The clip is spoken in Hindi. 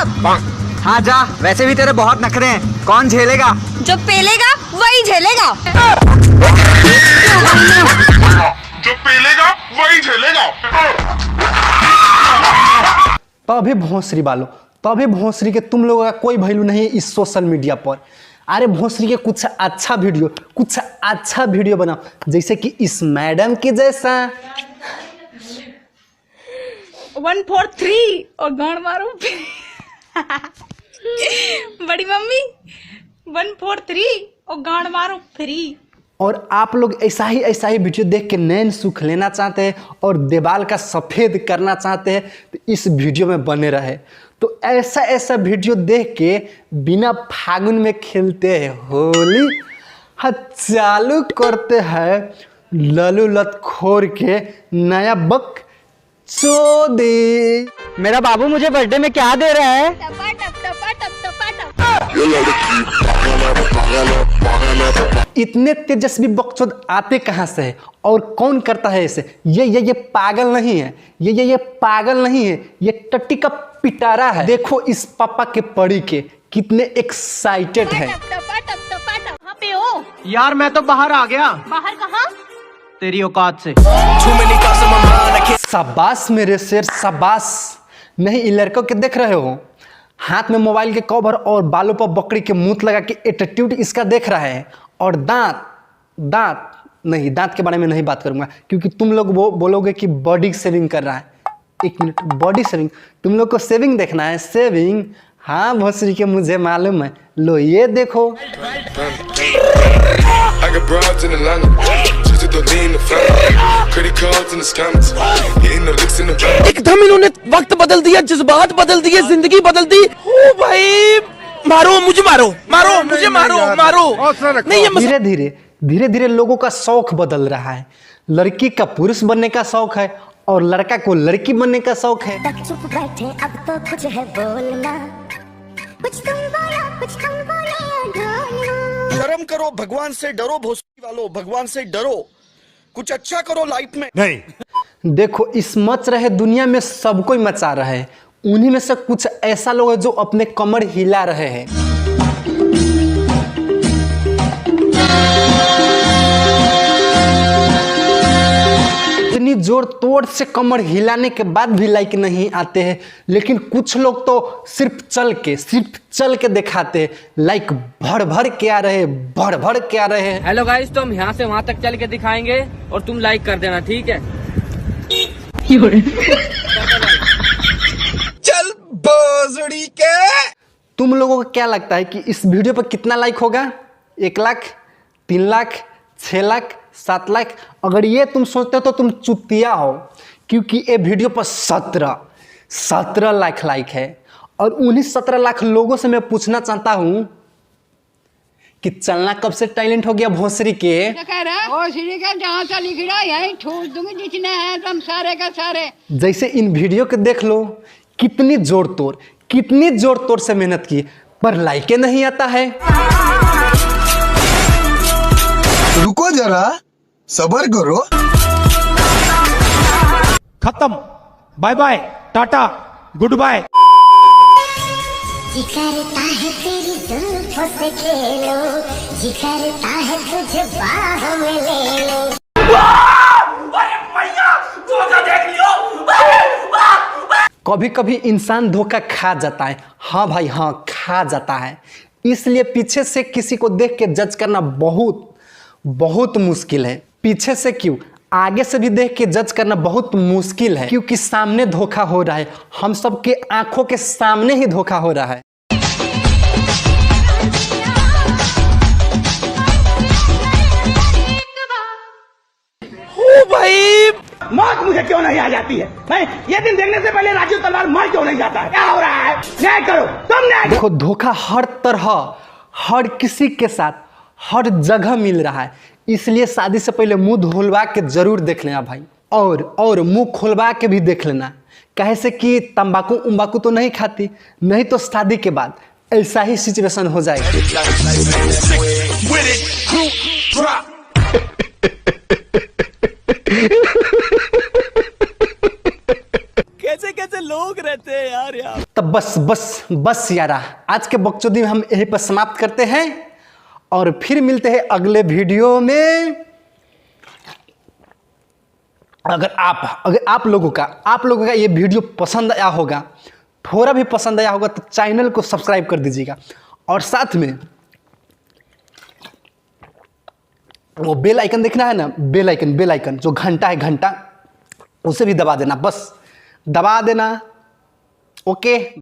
अब। हाँ जा, वैसे भी तेरे बहुत नखरे हैं, कौन झेलेगा? जो पेलेगा वही झेलेगा। जो पेलेगा वही झेलेगा। तभी भोंसरी वालों, तभी भोंसरी के तुम लोगों का कोई वैल्यू नहीं है इस सोशल मीडिया पर। अरे भोंसरी के कुछ अच्छा वीडियो बनाओ, जैसे कि इस मैडम के जैसा। 1 4 3 और गांड मारो। बड़ी मम्मी 1 4 3 और गांड मारो फ्री। और आप लोग ऐसा ही वीडियो देख के नैन सुख लेना चाहते हैं और देवाल का सफ़ेद करना चाहते हैं तो इस वीडियो में बने रहे। तो ऐसा वीडियो देख के बिना फागुन में खेलते हैं होली, हाँ चालू करते हैं ललू लत खोर के नया बक चोदी। मेरा बाबू मुझे बर्थडे में क्या दे रहा है? इतने तेजस्वी बकचोद आते कहाँ से है और कौन करता है इसे? ये पागल नहीं है, ये पागल नहीं है, ये टट्टी का पिटारा है। देखो इस पापा के पड़ी के कितने एक्साइटेड है। कहाँ पे हो? यार मैं तो बाहर आ गया। बाहर कहाँ? तेरी औकात से। शाबाश मेरे शेर शाबाश। नहीं इन लड़कों के देख रहे हो, हाथ में मोबाइल के कवर और बालों पर बकरी के मूत लगा के एटीट्यूड इसका देख रहा है। और दांत के बारे में नहीं बात करूंगा क्योंकि तुम लोग वो बोलोगे कि बॉडी सेविंग कर रहा है। एक मिनट, बॉडी सेविंग? तुम लोग को सेविंग देखना है? सेविंग हाँ भोसरी के मुझे मालूम है। लो ये देखो। एकदम इन्होंने वक्त बदल दिया, जज्बात बदल दिए, जिंदगी बदल दी। ओ भाई मारो मुझे, मारो मुझे, मारो। नहीं ये धीरे धीरे लोगों का शौक बदल रहा है। लड़की का पुरुष बनने का शौक है और लड़का को लड़की बनने का शौक है। चुप बैठे अब तो कुछ है बोलना, कुछ तुम बोलो शर्म करो, भगवान से डरो भोसड़ी वालों, भगवान से डरो, कुछ अच्छा करो लाइफ में। नहीं देखो इस मच रहे दुनिया में सब कोई मचा रहे हैं, उन्हीं में से कुछ ऐसा लोग हैं जो अपने कमर हिला रहे हैं। इतनी जोर तोड़ से कमर हिलाने के बाद भी लाइक नहीं आते हैं, लेकिन कुछ लोग तो सिर्फ चल के दिखाते हैं। लाइक भर के आ रहे हैं। हेलो गाइस, तो हम यहाँ से वहाँ तक चल के दिखाएंगे और तुम लाइक कर देना, ठीक है? चल भोसड़ी के। तुम लोगों को क्या लगता है कि इस वीडियो पर कितना लाइक होगा? 1 लाख, 3 लाख, 6 लाख, 7 लाख? अगर ये तुम सोचते हो तो तुम चुतिया हो, क्योंकि ये वीडियो पर 17 लाख लाइक है। और उन्हीं 17 लाख लोगों से मैं पूछना चाहता हूं कि चलना कब से टैलेंट हो गया भोसरी के? भोसड़ी का जहाँ से लिख रहा यही ठूस दूंगी जितने हैं तुम सारे का सारे। जैसे इन वीडियो के देख लो, कितनी जोर तोड़ से मेहनत की, पर लाइके नहीं आता है। रुको जरा, सब्र करो। खत्म, bye bye, tata, goodbye. जी करता है तेरी जुल्फों से खेलो, जी करता है तुझे बाहों में ले लो। कभी कभी इंसान धोखा खा जाता है। हाँ भाई हाँ, खा जाता है। इसलिए पीछे से किसी को देख के जज करना बहुत मुश्किल है। पीछे से क्यों, आगे से भी देख के जज करना बहुत मुश्किल है, क्योंकि सामने धोखा हो रहा है। हम सबके आंखों के सामने ही धोखा हो रहा है। ओ भाई मौत मुझे क्यों नहीं आ जाती है? मैं ये दिन देखने से पहले राजू तलवार मर क्यों नहीं जाता है? क्या हो रहा है? न्याय करो, तुम न्याय। देखो धोखा हर तरह, हर किसी के साथ, हर जगह मिल रहा है। इसलिए शादी से पहले मुंह धुलवा के जरूर देख लेना भाई, और मुंह खुलवा के भी देख लेना। कहे से कि तंबाकू उम्बाकू तो नहीं खाती, नहीं तो शादी के बाद ऐसा ही सिचुएशन हो जाएगी। कैसे लोग रहे थे यार। तब बस यारा, आज के बकचोदी में हम यहीं पर समाप्त करते हैं और फिर मिलते हैं अगले वीडियो में। अगर आप लोगों का ये वीडियो पसंद आया होगा, थोड़ा भी पसंद आया होगा, तो चैनल को सब्सक्राइब कर दीजिएगा और साथ में वो बेल आइकन देखना है ना, बेल आइकन जो घंटा है, घंटा, उसे भी दबा देना, बस दबा देना। ओके।